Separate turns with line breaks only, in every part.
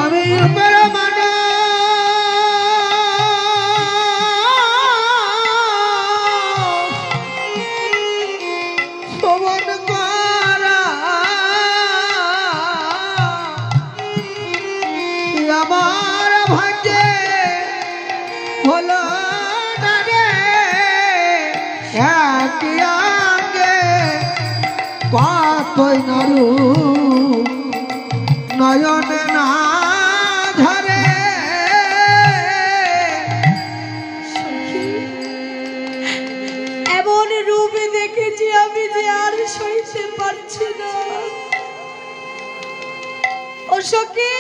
আমি উপর মানা শোভন করা আমার ভাগ্যে হলো না রে একই আগে কতই নারু নয়নে না ধরে
এমন রূপ দেখেছি আমি যে আর সইতে পারছি না। ও সখী,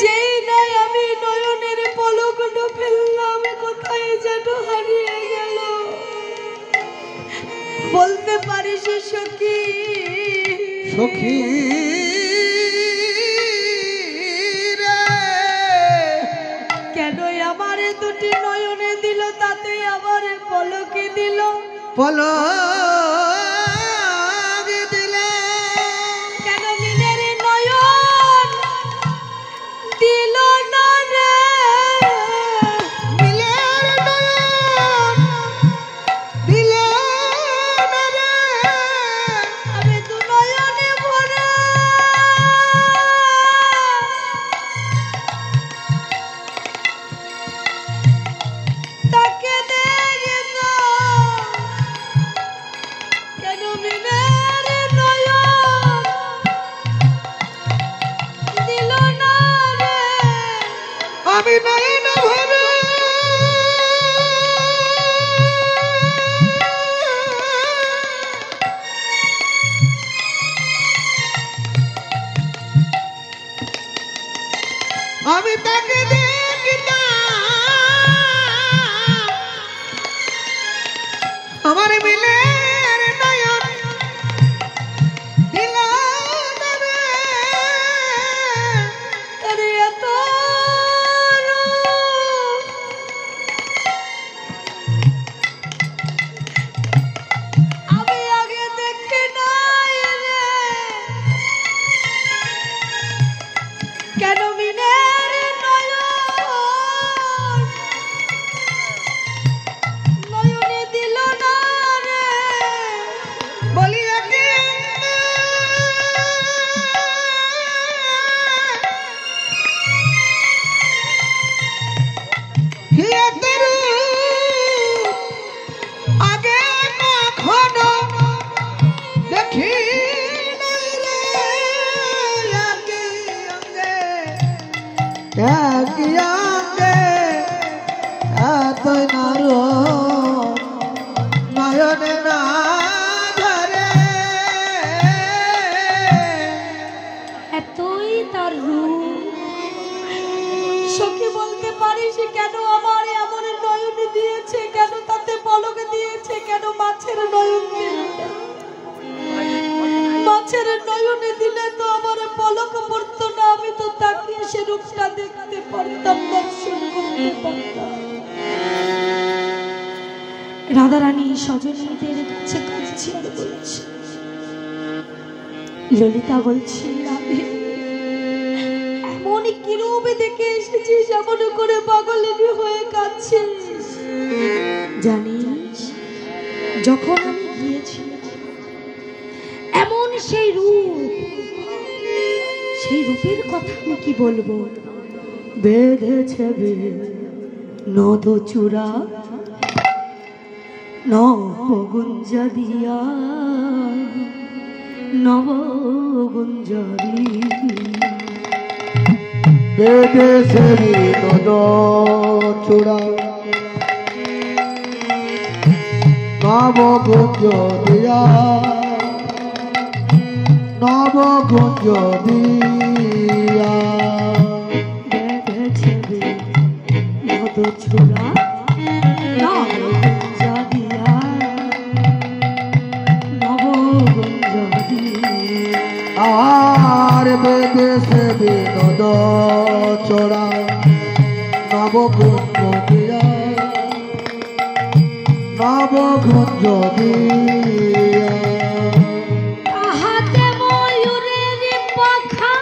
যেই নয় আমি নয়নের পলকটা ফেললাম, কোথায় যেন হারিয়ে গেল। বলতে পারিস সখী?
সখী
কেন আমার দুটি নয়নে দিল, তাতে আমার পলকে দিল।
পলক দিল
কেন মিলের নয়ন দিল না রে?
মিলের নয়ন দিল না রে।
আমি দু নয়নে ভরা তাকে দেখে না। কেন মিলের নয়ন দিল না রে?
আমি নয়ন ভরা আমি তাকে দেখিতাম, আমার মিলের নয়ন দিল না রে।
আরে এত রূপ আমি আগে দেখি নাই রে। কেন মিনের নয়নে দিল না রে?
বলি রাখি আগে কখনো দেখি নাই রে। আগে আগে একই আগে এত নারো নয়নে না ধরে।
এতই তার রূপ। সখী, বলতে পারিস কেন আমার এমন নয়ন দিয়েছে? কেন তাতে পলক দিয়েছে? কেন মাছের নয়ন দিল না? মাছের নয়নে দিলে তো আমার পলক পড়তো না, আমি তো তাকিয়ে সে রূপটা দেখতে পারতাম, দর্শন করতে পারতাম। রাধারানী সজনীদের কাছে কাছে বলছে, ললিতা বলছি, আমি এমন কি রূপ দেখে এসেছিস, এমন করে পাগলের হয়ে কাঁদছিস? জানিস, যখন আমি গিয়েছি এমন সেই রূপের কথা আমি কি বলবো। বেঁধেছে নদ চূড়া নবগুঞ্জা দিয়া, নবগুঞ্জা
বেঁধেছে নদ চূড়া নবগুঞ্জ দিয়া, নবগুঞ্জ দিয়া।
বেঁধেছে নদ চূড়া নবগুঞ্জা দিয়া, নবগুঞ্জা দিয়া।
আর বেঁধেছে বিনোদ চোরা নবগুঞ্জ দিয়া, নবগুঞ্জ দিয়া।
তাহাতে ময়ূরের পাখা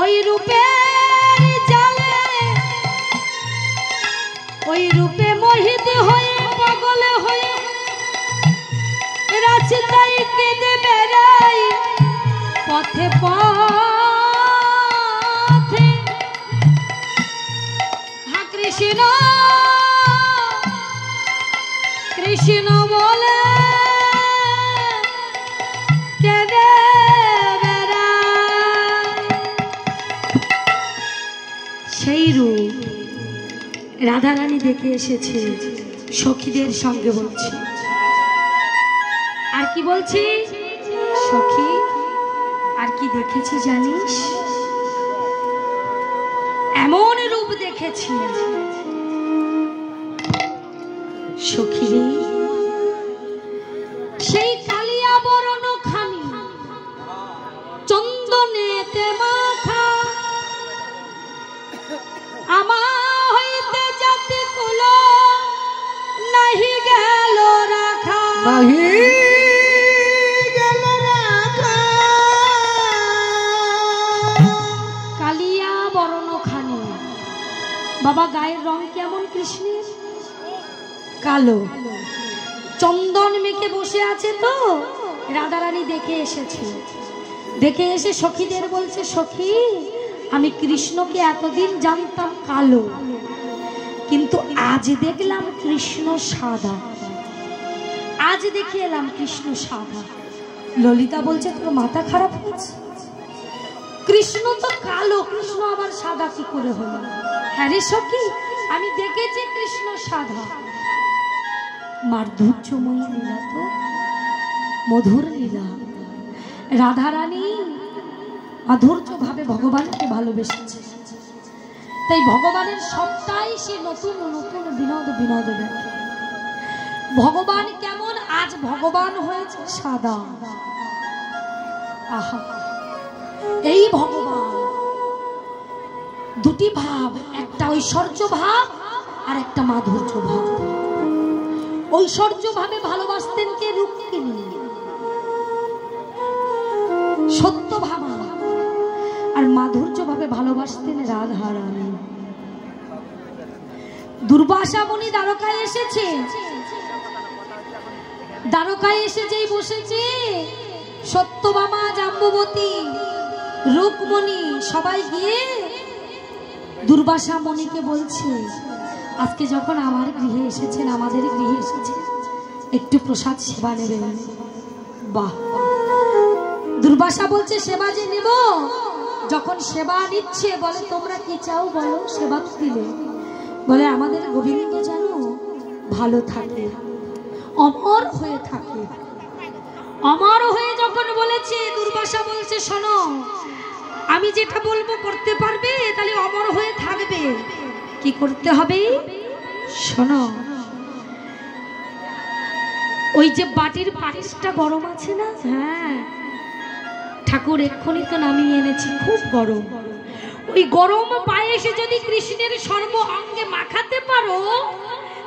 ওই রূপের জালে ওই রূপে মোহিত হয়ে পাগল হয়ে রাস্তায় কেঁদে বেড়াই পথে পথে। হা কৃষ্ণ কৃষ্ণ বলে কেঁদে বেড়াই। সেই রূপ রাধারানী দেখে এসেছে সখীদের সঙ্গে। বলছি আর কি বলছি সখী, আর কি দেখেছি জানিস? এমন রূপ দেখেছি সখী, সেই কালিয়া বরণ খানি চন্দনেতে মাখা আমা হইতে জাতি কুল নাহি গেল রাখা,
নাহি গেল রাখা।
কালিয়া বরণ খানি। বাবা গায়ের রং কেমন কৃষ্ণের? কালো। চন্দন মেখে বসে আছে তো রাধারানী দেখে এসেছে। দেখে এসে সখীদের বলছে, সখী আমি কৃষ্ণকে এতদিন জানতাম কালো, কিন্তু আজ দেখলাম কৃষ্ণ সাদা। আজ দেখে এলাম কৃষ্ণ সাদা। ললিতা বলছে তোর মাথা খারাপ হয়েছে? কৃষ্ণ তো কালো, কৃষ্ণ আবার সাদা কি করে হলো? হ্যাঁ রে সখী, আমি দেখেছি কৃষ্ণ সাদা। মাধুর্যময়ী লীলা তো, মধুর লীলা। রাধারানী মাধুর্য ভাবে ভগবানকে ভালোবেসেছে, তাই ভগবানের সবটাই সে নতুন নতুন বিনোদ বিনোদ দেখে। ভগবান কেমন? আজ ভগবান হয়েছে সাদা। আহা, এই ভগবান দুটি ভাব, একটা ঐশ্বর্য ভাব আর একটা মাধুর্য ভাব। ঐশ্বর্য ভাবে ভালোবাসতেন কে? রুক্মিণী, সত্য ভাবা। আর মাধুর্য ভাবে ভালোবাসতেন রাধারানী। দুর্বাসা মুনি দ্বারকায় এসেছে। দ্বারকায় এসে যেই বসেছে, সত্যভামা, জাম্বুবতী, রুকমণি সবাই গিয়ে দুর্বাসা মুনিকে বলছে, আজকে যখন আমার গৃহে এসেছেন, আমাদের গৃহে এসেছেন, একটু প্রসাদ সেবা নেবেন। বাহ! দুর্বাসা বলছে সেবা যে নেব। যখন সেবা নিচ্ছে বলে তোমরা কি চাও বলো, সেবা দিলে বলে আমাদের গোবিন্দ যেন ভালো থাকে, অমর হয়ে থাকে। অমর হয়ে যখন বলেছে, দুর্বাসা বলছে শোনো, আমি যেটা বলবো করতে পারবে, তাহলে অমর হয়ে থাকবে। কি করতে হবে শোনো, ওই যে বাটির পায়েসটা গরম আছে না, হ্যাঁ ঠাকুর এক্ষুনি তো নামিয়ে এনেছি, খুব গরম। ওই গরম পায়েসে যদি কৃষ্ণের সর্ব অঙ্গে মাখাতে পারো,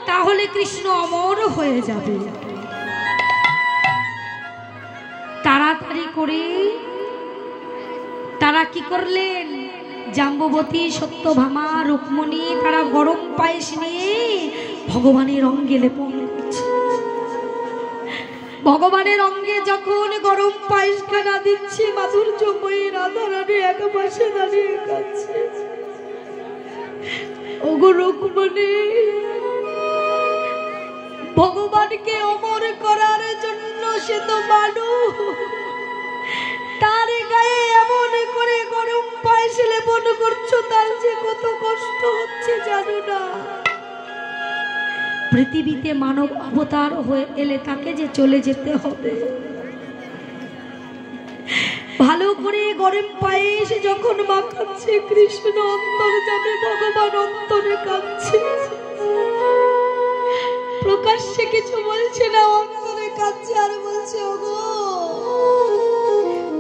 তাহলে কৃষ্ণ অমর হয়ে যাবে। তাড়াতাড়ি করে তারা কি করলেন, জাম্বুবতী, সত্যভামা, রুকমণি, তারা গরম পায়েস নিয়ে ভগবানের অঙ্গে লেপন করছে। ভগবানের অঙ্গে যখন গরম পায়েস খানা দিচ্ছে, মাধুর্যময়ী রাধারানী এক পাশে দাঁড়িয়ে কাঁদছে। ওগো রুকমণি, ভগবানকে অমর করার জন্য সে তো মানুষ, তার গায়ে এমন করে গরম পায়েস লেপন করছো, তার যে কত কষ্ট হচ্ছে জানো না? পৃথিবীতে মানব অবতার হয়ে এলে তাকে যে চলে যেতে হবে। ভালো করে গরম পায়েস যখন মাখাচ্ছে, কৃষ্ণ অন্তর যাবে, ভগবান অন্তরে কাঁদছে। প্রকাশ্যে কিছু বলছে না, অন্তরে কাঁদছে আর বলছে, ওগো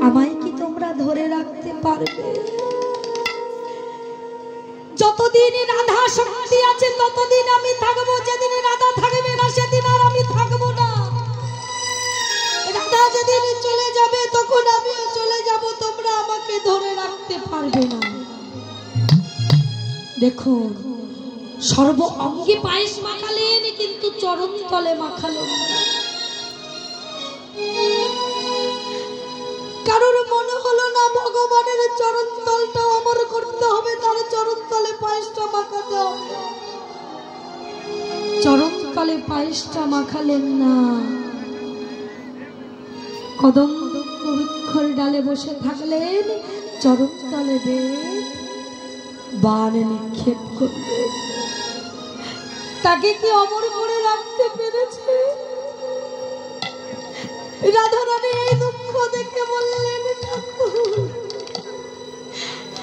আমায় কি তোমরা ধরে রাখতে পারবে? যতদিন রাধা শক্তি আছে ততদিন আমি থাকবো, যেদিন রাধা থাকবে না সেদিন আর আমি থাকবো না। রাধা যেদিন চলে যাবে তখন আমিও চলে যাব, তোমরা আমাকে ধরে রাখতে পারবে পারবে না। দেখুন, সর্ব অঙ্গে পায়েস মাখালেন, কিন্তু চরণ তলে মাখালেন না। কারোর মনে হলো না ভগবানের চরণ তলটা অমর করতে হবে, তার চরণ তলে পায়েসটা মাখাতে হবে। চরণ তলে পায়েসটা মাখালেন না, কদম বৃক্ষর ডালে বসে থাকলেন, চরণ তলে বাণ নিক্ষেপ করলেন। তাকে কি অমর করে রাখতে পেরেছে? রাধারানী এই দুঃখ দেখে বললেন,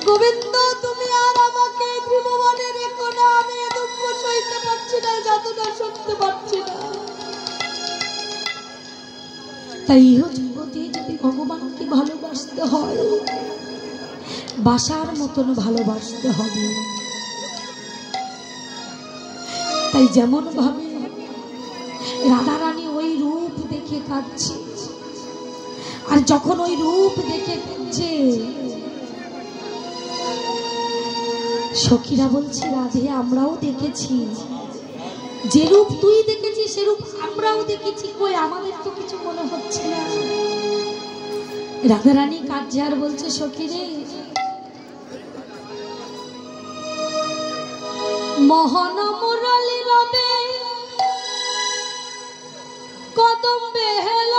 গোবিন্দ তুমি আর আমাকে ত্রিভুবনে রেখো না, আমি এ দুঃখ সইতে পারছি না, যাতনা সইতে পারছি না। তাই ইহজগতে যদি ভগবানকে ভালোবাসতে হয়, বাসার মতন ভালোবাসতে হবে। তাই যেমন ভাবে রাধারানী ওই রূপ দেখে কাঁদছে, আর যখন ওই রূপ দেখে কাঁদছে, সখীরা বলছে, রাধে আমরাও দেখেছি, যে রূপ তুই দেখেছিস সে রূপ আমরাও দেখেছি, কই আমাদের তো কিছু মনে হচ্ছে না। রাধারানী কাঁদছে আর বলছে, সখীরে মোহন মুরলী রবে কদম বেহেল,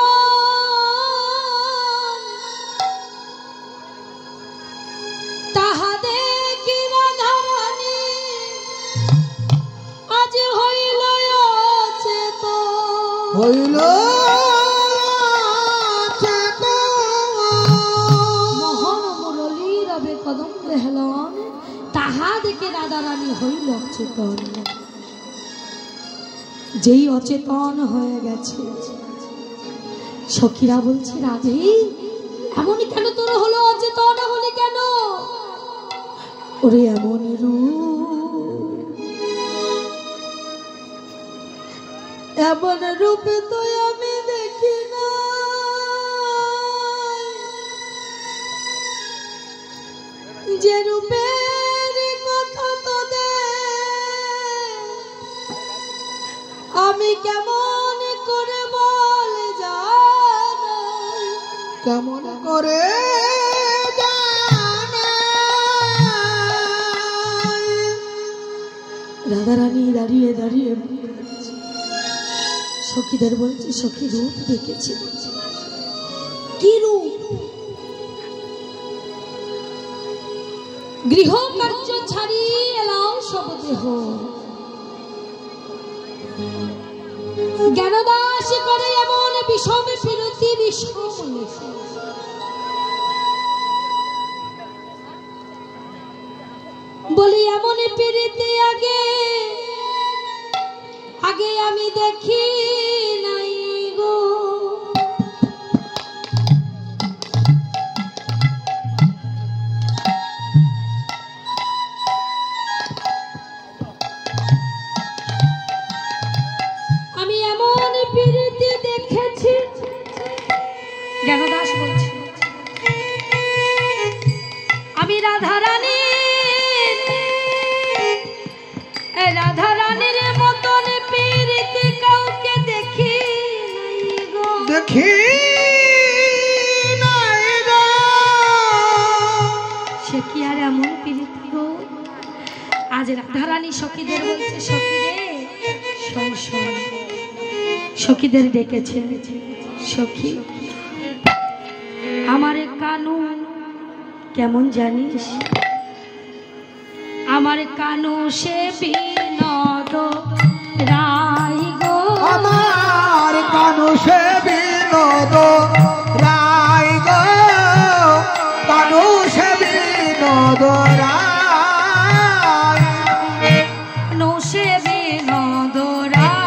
তাহা দেখি রাধারানী আজ হইল অচেতন।
হইল
মোহন মুরলী রবে কদম বেহেলন, তাহা দেখে রাধারানী হইল অচেতন। যেই অচেতন হয়ে গেছে, সখীরা বলছে, রাধে এমন কেন তোর হলো, অচেতন হলি কেন? ওরে এমন রূপ, এমন রূপে তো আমি দেখি না, যে রূপের কথা তোদের আমি কেমন করে বলে জানাই,
কেমন করে
রাধারানী দাঁড়িয়ে দাঁড়িয়ে সখীদের বলছে, সখী রূপ দেখেছি। কি রূপ? গৃহ কার্য ছাড়ি এলাও সব দেহ, জ্ঞানদাস করে এমন বিষম ফিরতি বিষম। বলি এমন পিরিতি আগে আগে আমি দেখি নাই গো। আমি এমন পিরিতি দেখেছি, জ্ঞানদাস বলছি, আমি রাধারানীর মতন পিরিতি কাউকে দেখি নাই গো,
দেখি নাই গো।
সে কি আর এমন পিরিতি গো? আজ রাধারানী সখীদের বলছে, সখীরে শোন শোন। সখীদের ডেকেছে, সখী আমার কানু কেমন জানিস, আমার কানু সে বিনোদ রায় গো,
আমার কানু সে বিনোদ রায় গো, কানু সে বিনোদ রায়,
কানু সে বিনোদ রায়,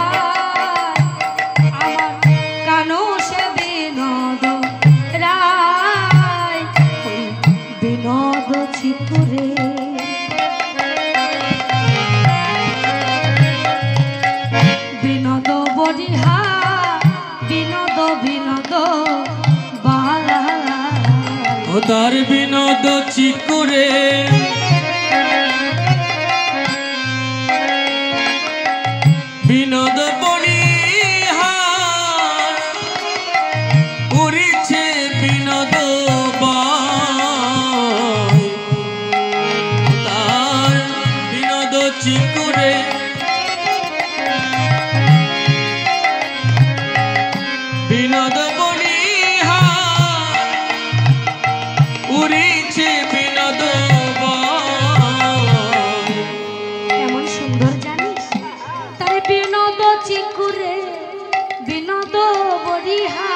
আমার কানু সে বিনোদ রায়, বিনোদ ছিপুরে বিনোদ বরিহা, বিনোদ বিনোদ বালা
তার বিনোদ চিকুরে বিনোদ বনিহার উড়িছে বিনোদ বাই তার বিনোদ চিকুরে বিনোদ বনিহার উড়িছে বিনোদ বাই।
কেমন সুন্দর জানিস তার বিনোদ চিকুরে বিনোদ বরিহা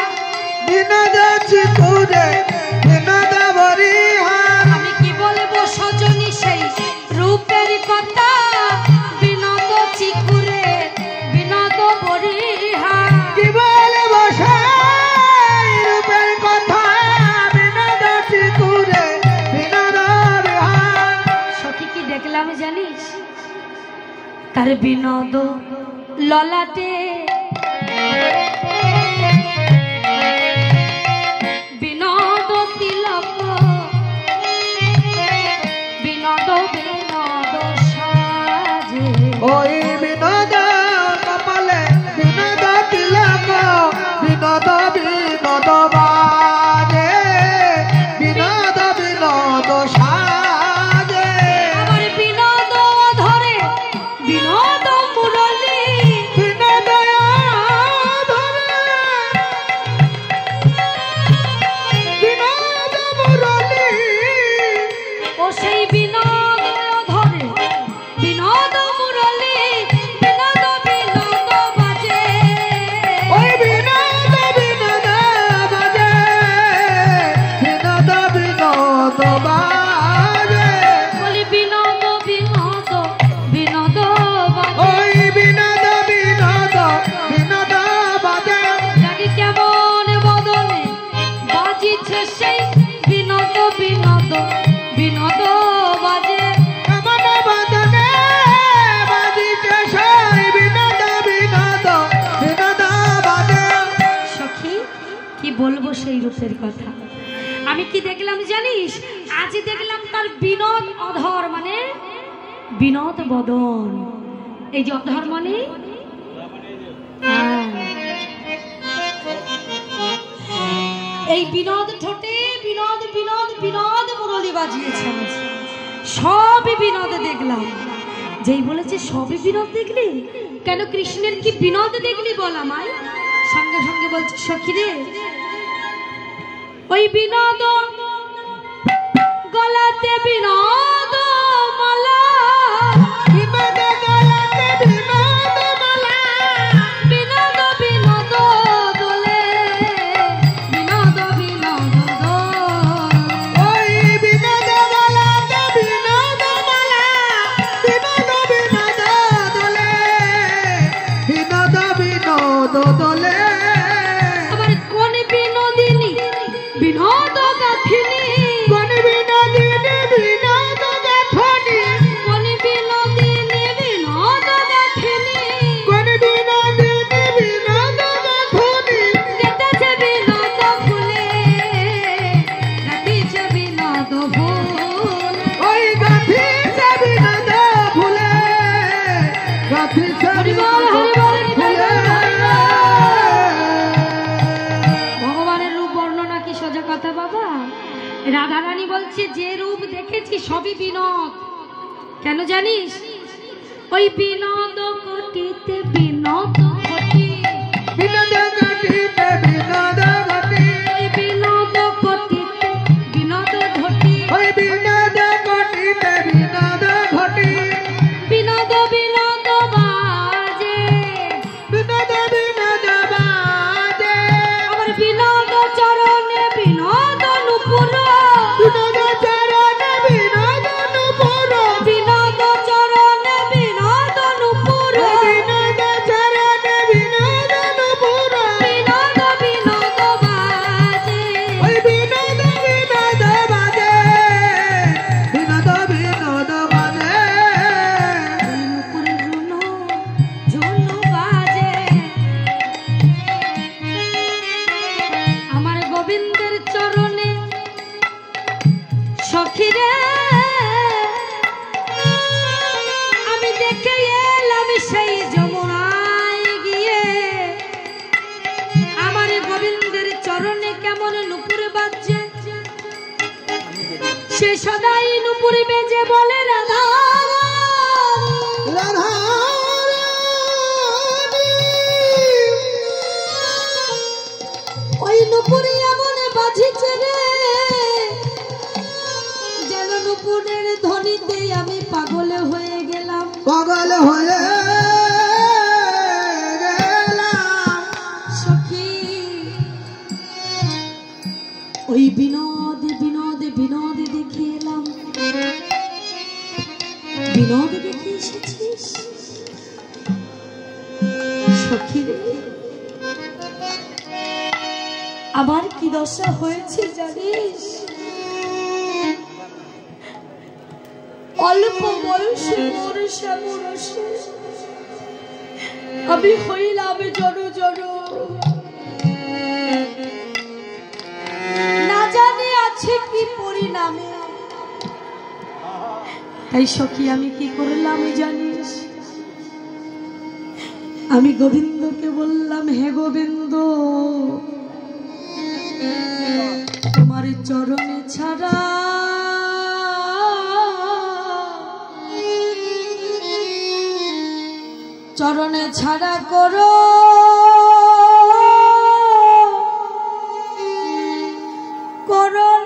বিনোদ চিকুরে বিনোদ বরিহা।
আমি কি বলবো সজনী সেই রূপের কথা বিনোদ চিকুরে বিনোদ বরিহা।
কি বলবো সেই রূপের কথা বিনোদ চিকুরে বিনোদ বরিহা।
সখী কি দেখলাম জানিস তার বিনোদ ললাটে বিনোদ তিলক বিনোদ বিনোদ সাজে।
ওই বিনোদ কপালে বিনোদ তিলক বিনোদ বিনোদ বাজে বিনোদ বিনোদ সাজে।
আমার বিনোদ ধরে বিনোদ মুরলী
বিনোদ ধরে বিনোদ মুরলী।
ও সেই বিনোদ ধরে বিনোদ মুরলী বিনোদ বিনোদ বাজে।
ওই বিনোদ বিনোদ বাজে বিনোদ বিনোদ বাজে।
বলি বিনোদ বিনোদ বিনোদ বাজে।
ওই বিনোদ বিনোদ বিনোদ বাজে।
জানি কেমন বদনে বাজিছে সেই বিনোদ বিনোদ বিনোদ বাজে।
এমন বদনে বাজিছে সেই বিনোদ বিনোদ বিনোদ বাজে।
সখী কি বলবো সেই রূপের কথা। আমি কি দেখলাম জানিস আজ দেখলাম তার বিনোদ অধর মানে বিনোদ বদন। এই যে অধর মানে হ্যাঁ। এই বিনোদ ঠোঁটে বিনোদ বিনোদ বিনোদ মুরলি বাজিয়েছে আজ। সবই বিনোদ দেখলাম। যেই বলেছে সবই বিনোদ দেখলি কেন কৃষ্ণের কি বিনোদ দেখলি বল আমায়। সঙ্গে সঙ্গে বলছে সখী রে ওই বিনোদ গলাতে বিনোদ মালা
বিনোদ গলাতে বিনোদ মালা
বিনোদ বিনোদ দোলে বিনোদ বিনোদ দোলে।
ওই বিনোদ গলাতে বিনোদ মালা বিনোদ বিনোদ দোলে বিনোদ বিনোদ দোলে।
আবার কোন বিনোদিনী বিনোদ গাথিনী
কোন বিনোদিনী বিনোদ গাথনি
কোন বিনোদিনী বিনোদ গাথিনী
কোন বিনোদিনী বিনোদ গাথনি।
কেটেছে বিনোদ ফুলে গাথিছে বিনোদ ফুলে।
ওই গাথিছে বিনোদ ফুলে গাথিছে
হরিবল, হরিবল,
ফুলে।
ভগবানের রূপ বর্ণনা কি সোজা কথা বাবা। রাধারানী বলছে যে রূপ দেখেছি সবই বিনোদ। কেন জানিস ওই বিনোদ কোটিতে বিনোদ ঘটি
বিনোদ ঘটিতে বিনোদ ঘটি
ওই বিনোদ কোটিতে বিনোদ ঘটি
ওই বিনোদ ঘটিতে বিনোদ ঘটি
বিনোদ বিনোদ বাজে
বিনোদ বিনোদ বাজে।
আবার বিনোদ চরণে বিনোদ নুপুর
বিনোদ চরণে বিনোদ নুপুর
বিনোদ চরণে বিনোদ নুপুর
বিনোদ চরণে বিনোদ নুপুর
বিনোদ বিনোদ বাজে।
ওই বিনোদ বিনোদ বাজে
সখিরে আমি দেখে এলাম সেই যমুনায় গিয়ে আমার গোবিন্দের চরণে কেমন নুপুর বাজছে সে সদাই নুপুর বেজে বলে রাধা
রাধা
ওই নুপুরে এমন বাজিছে রে যেন নুপুরের ধ্বনিতে আমি পাগল হয়ে গেলাম
পাগল হয়ে গেলাম
সখী ওই বিনোদ বিনোদ বিনোদ দেখে এলাম বিনোদ দেখে এসেছিস সখী রে আমার কি দশা হয়েছে জানিস অল্প বয়সে মোর শ্যামরসে আমি হইলাম জড় জড় না জানি আছে কি পরিণামে তাই সখী আমি কি করলাম জানিস আমি গোবিন্দকে বললাম হে গোবিন্দ তোমার চরণে ছাড়া চরণে ছাড়া করো